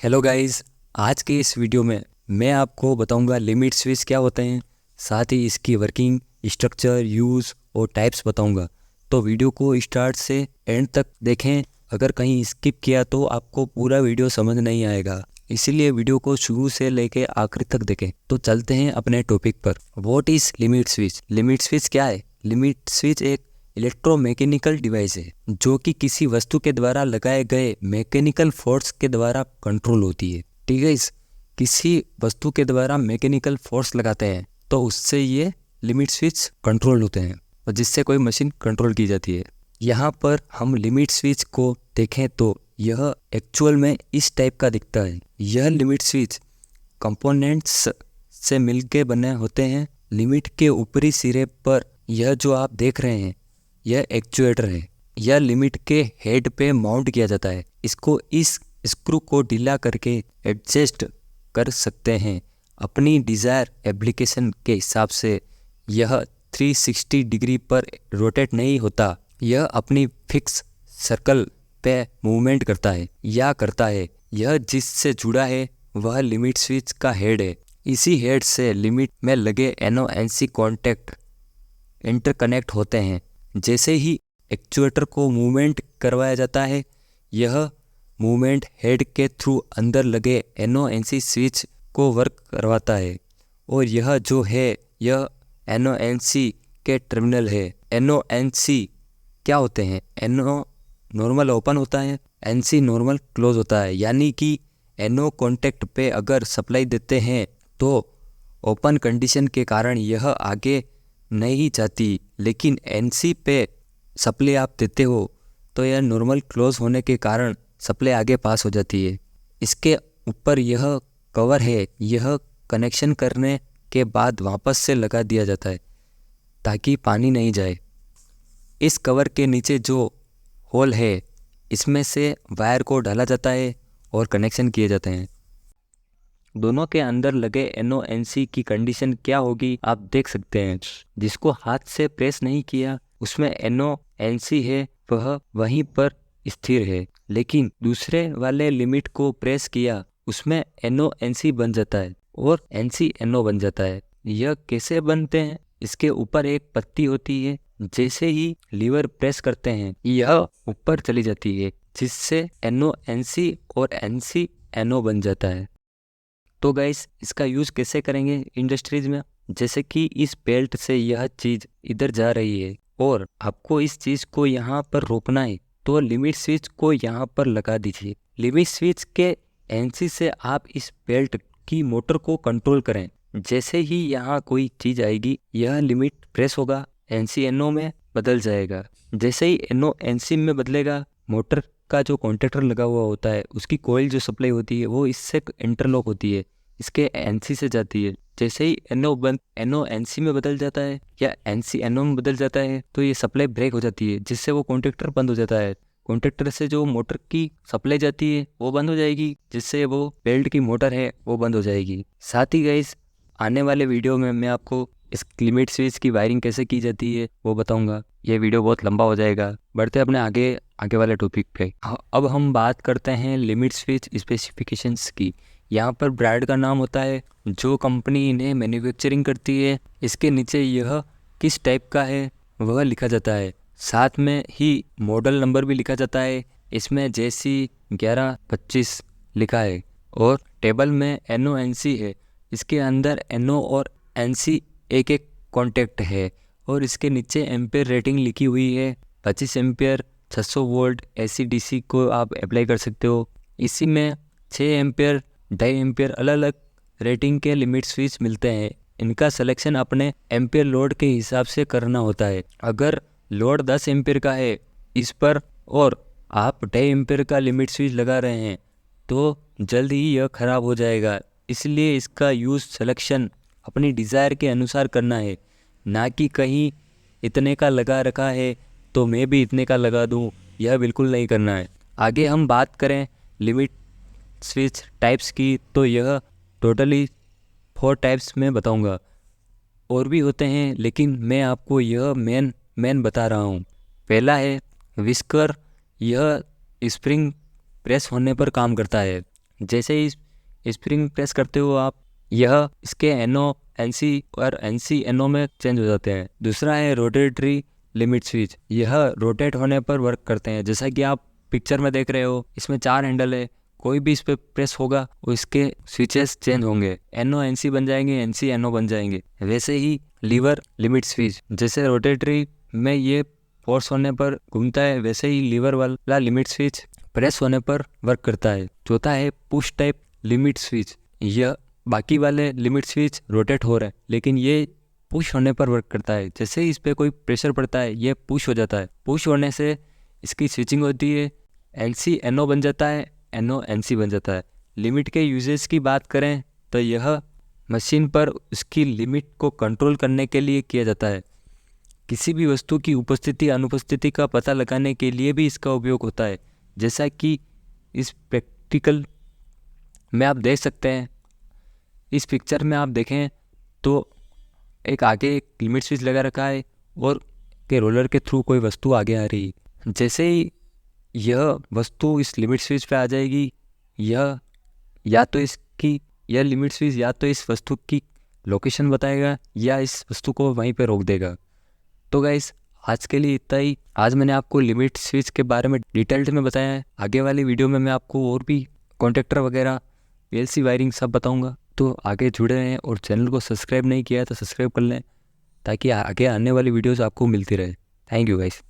Hello guys, आज के इस वीडियो में मैं आपको बताऊंगा लिमिट स्विच क्या होते हैं, साथ ही इसकी वर्किंग, स्ट्रक्चर, यूज़ और टाइप्स बताऊंगा। तो वीडियो को स्टार्ट से एंड तक देखें। अगर कहीं स्किप किया तो आपको पूरा वीडियो समझ नहीं आएगा, इसीलिए वीडियो को शुरू से लेके आखिर तक देखें। तो चलते हैं अपने टॉपिक पर। What is limit switch? Limit switch क्या है? लिमिट स्विच एक इलेक्ट्रोमैकेनिकल डिवाइस है जो कि किसी वस्तु के द्वारा लगाए गए मैकेनिकल फोर्स के द्वारा कंट्रोल होती है। ठीक है, इस किसी वस्तु के द्वारा मैकेनिकल फोर्स लगाते हैं तो उससे ये लिमिट स्विच कंट्रोल होते हैं और जिससे कोई मशीन कंट्रोल की जाती है। यहाँ पर हम लिमिट स्विच को देखें तो यह एक्चुअल में इस टाइप का दिखता है। यह लिमिट स्विच कंपोनेंट्स से मिलके बने होते हैं। लिमिट के ऊपरी सिरे पर यह जो आप देख रहे हैं यह एक्चुएटर है। यह लिमिट के हेड पे माउंट किया जाता है। इसको इस स्क्रू को ढीला करके एडजस्ट कर सकते हैं अपनी डिज़ायर एप्लीकेशन के हिसाब से। यह 360 डिग्री पर रोटेट नहीं होता, यह अपनी फिक्स सर्कल पे मूवमेंट करता है। यह जिससे जुड़ा है वह लिमिट स्विच का हेड है। इसी हेड से लिमिट में लगे NO-NC कॉन्टैक्ट इंटरकनेक्ट होते हैं। जैसे ही एक्चुएटर को मूवमेंट करवाया जाता है, यह मूवमेंट हेड के थ्रू अंदर लगे NO-NC स्विच को वर्क करवाता है और यह जो है यह NO-NC के टर्मिनल है। NO-NC क्या होते हैं? NO नॉर्मल ओपन होता है, NC नॉर्मल क्लोज होता है। यानी कि NO कॉन्टैक्ट पे अगर सप्लाई देते हैं तो ओपन कंडीशन के कारण यह आगे नहीं जाती, लेकिन NC पे सप्लाई आप देते हो तो यह नॉर्मल क्लोज होने के कारण सप्लाई आगे पास हो जाती है। इसके ऊपर यह कवर है, यह कनेक्शन करने के बाद वापस से लगा दिया जाता है ताकि पानी नहीं जाए। इस कवर के नीचे जो होल है इसमें से वायर को डाला जाता है और कनेक्शन किए जाते हैं। दोनों के अंदर लगे NO-NC की कंडीशन क्या होगी आप देख सकते हैं। जिसको हाथ से प्रेस नहीं किया उसमें NO-NC है, वह वहीं पर स्थिर है, लेकिन दूसरे वाले लिमिट को प्रेस किया उसमें NO-NC बन जाता है और NC-NO बन जाता है। यह कैसे बनते हैं? इसके ऊपर एक पत्ती होती है, जैसे ही लीवर प्रेस करते हैं यह ऊपर चली जाती है, जिससे NO-NC और NC-NO बन जाता है। तो गाइस, इसका यूज़ कैसे करेंगे इंडस्ट्रीज में? जैसे कि इस बेल्ट से यह चीज़ इधर जा रही है और आपको इस चीज़ को यहाँ पर रोकना है, तो लिमिट स्विच को यहाँ पर लगा दीजिए। लिमिट स्विच के NC से आप इस बेल्ट की मोटर को कंट्रोल करें। जैसे ही यहाँ कोई चीज़ आएगी यह लिमिट प्रेस होगा, NC-NO में बदल जाएगा। जैसे ही NO-NC में बदलेगा, मोटर का जो कॉन्टैक्टर लगा हुआ होता है उसकी कोयल जो सप्लाई होती है वो इससे इंटरलॉक होती है, इसके NC से जाती है। जैसे ही NO-NC में बदल जाता है या NC-NO में बदल जाता है तो ये सप्लाई ब्रेक हो जाती है, जिससे वो कॉन्टैक्टर बंद हो जाता है। कॉन्टैक्टर से जो मोटर की सप्लाई जाती है वो बंद हो जाएगी, जिससे वो बेल्ट की मोटर है वो बंद हो जाएगी। साथ ही गाइस, आने वाले वीडियो में मैं आपको इस लिमिट स्विच की वायरिंग कैसे की जाती है वो बताऊंगा। ये वीडियो बहुत लंबा हो जाएगा। बढ़ते अपने आगे वाले टॉपिक पे। अब हम बात करते हैं लिमिट स्विच स्पेसिफिकेशंस की। यहाँ पर ब्रांड का नाम होता है, जो कंपनी इन्हें मैन्युफैक्चरिंग करती है, इसके नीचे यह किस टाइप का है वह लिखा जाता है। साथ में ही मॉडल नंबर भी लिखा जाता है। इसमें JC 1125 लिखा है और टेबल में NO-NC है। इसके अंदर NO और NC एक कॉन्टैक्ट है और इसके नीचे एम्पेयर रेटिंग लिखी हुई है। 25 एम्पेयर 600 वोल्ट AC/DC को आप अप्लाई कर सकते हो। इसी में 6 एम्पेयर 2.5 एम्पेयर अलग अलग रेटिंग के लिमिट स्विच मिलते हैं। इनका सिलेक्शन अपने एम्पेयर लोड के हिसाब से करना होता है। अगर लोड 10 एम्पेयर का है इस पर और आप 2.5 एम्पेयर का लिमिट स्विच लगा रहे हैं तो जल्द ही यह ख़राब हो जाएगा। इसलिए इसका यूज़ सिलेक्शन अपनी डिज़ायर के अनुसार करना है, ना कि कहीं इतने का लगा रखा है तो मैं भी इतने का लगा दूं, यह बिल्कुल नहीं करना है। आगे हम बात करें लिमिट स्विच टाइप्स की तो यह टोटली 4 टाइप्स में बताऊंगा। और भी होते हैं लेकिन मैं आपको यह मेन बता रहा हूँ। पहला है विस्कर, यह स्प्रिंग प्रेस होने पर काम करता है। जैसे ही स्प्रिंग प्रेस करते हो आप, यह इसके NO NC और NC NO में चेंज हो जाते हैं। दूसरा है रोटेटरी लिमिट स्विच, यह रोटेट होने पर वर्क करते हैं। जैसा कि आप पिक्चर में देख रहे हो, इसमें 4 हैंडल है, कोई भी इस पर प्रेस होगा वो इसके स्विचेस चेंज होंगे, NO NC बन जाएंगे, NC NO बन जाएंगे। वैसे ही लीवर लिमिट स्विच, जैसे रोटेटरी में ये फोर्स होने पर घूमता है, वैसे ही लीवर वाला लिमिट स्विच प्रेस होने पर वर्क करता है। चौथा है पुश टाइप लिमिट स्विच, यह बाकी वाले लिमिट स्विच रोटेट हो रहे हैं लेकिन ये पुश होने पर वर्क करता है। जैसे ही इस पर कोई प्रेशर पड़ता है ये पुश हो जाता है, पुश होने से इसकी स्विचिंग होती है, NC NO बन जाता है, NO NC बन जाता है। लिमिट के यूजेस की बात करें तो यह मशीन पर उसकी लिमिट को कंट्रोल करने के लिए किया जाता है। किसी भी वस्तु की उपस्थिति अनुपस्थिति का पता लगाने के लिए भी इसका उपयोग होता है। जैसा कि इस प्रैक्टिकल में आप देख सकते हैं, इस पिक्चर में आप देखें तो एक आगे एक लिमिट स्विच लगा रखा है और के रोलर के थ्रू कोई वस्तु आगे आ रही है। जैसे ही यह वस्तु इस लिमिट स्विच पे आ जाएगी, यह लिमिट स्विच या तो इस वस्तु की लोकेशन बताएगा या इस वस्तु को वहीं पे रोक देगा। तो गाइस, आज के लिए इतना ही। आज मैंने आपको लिमिट स्विच के बारे में डिटेल्ड में बताया है। आगे वाली वीडियो में मैं आपको और भी कॉन्टेक्टर वगैरह, PLC वायरिंग सब बताऊंगा। तो आगे जुड़े रहें और चैनल को सब्सक्राइब नहीं किया तो सब्सक्राइब कर लें ताकि आगे आने वाली वीडियोस आपको मिलती रहे। Thank you guys.